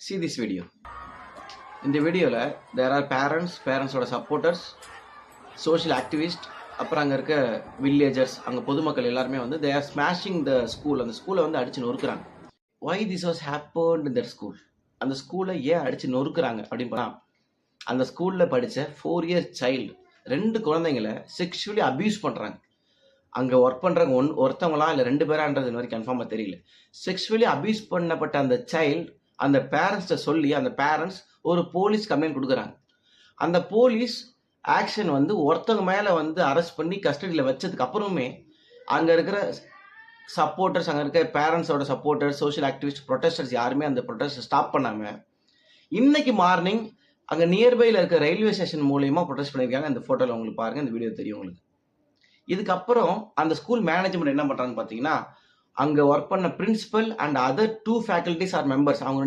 See this video. இந்த வீடியோவில் there are பேரண்ட்ஸோட சப்போர்ட்டர்ஸ், சோஷியல் ஆக்டிவிஸ்ட், அப்புறம் அங்கே இருக்க வில்லேஜர்ஸ், அங்கே பொதுமக்கள் எல்லாருமே வந்து they are smashing the school. அந்த ஸ்கூலை வந்து அடித்து நொறுக்குறாங்க. Why this was happened in that school? அந்த ஸ்கூலை ஏன் அடித்து நொறுக்குறாங்க அப்படின்னு பார்த்தா, அந்த ஸ்கூலில் படித்த 4 year சைல்டு 2 குழந்தைங்களை செக்ஷுவலி அப்யூஸ் பண்ணுறாங்க. அங்கே ஒர்க் பண்ணுறவங்க ஒருத்தவங்களா இல்லை 2 பேரான்றது வரைக்கும் கன்ஃபார்மாக தெரியல. செக்ஷுவலி அப்யூஸ் பண்ணப்பட்ட அந்த சைல்டு அந்த பேரண்ட்ஸ்கிட்ட சொல்லி அந்த பேரண்ட்ஸ் ஒரு போலீஸ் கம்ப்ளைண்ட் கொடுக்குறாங்க. அந்த போலீஸ் ஆக்ஷன் வந்து ஒருத்தவங்க மேலே வந்து அரெஸ்ட் பண்ணி கஸ்டடியில் வச்சதுக்கு அப்புறமே அங்கே இருக்கிற சப்போர்ட்டர்ஸ், அங்கே இருக்க பேரண்ட்ஸோட சப்போர்ட்டர்ஸ், சோஷியல் ஆக்டிவிஸ்ட், ப்ரொட்டஸ்டர்ஸ் யாருமே அந்த ப்ரொட்டஸ்ட்டை ஸ்டாப் பண்ணாமல் இன்னைக்கு மார்னிங் அங்கே நியர்பையில் இருக்க ரயில்வே ஸ்டேஷன் மூலியமாக ப்ரொட்டஸ்ட் பண்ணியிருக்காங்க. அந்த ஃபோட்டோவில் உங்களுக்கு பாருங்கள், இந்த வீடியோ தெரியும் உங்களுக்கு. இதுக்கப்புறம் அந்த ஸ்கூல் மேனேஜ்மெண்ட் என்ன பண்ணுறாங்கன்னு பார்த்தீங்கன்னா, அங்கே ஒர்க் பண்ண principal and other 2 faculties are members அவங்க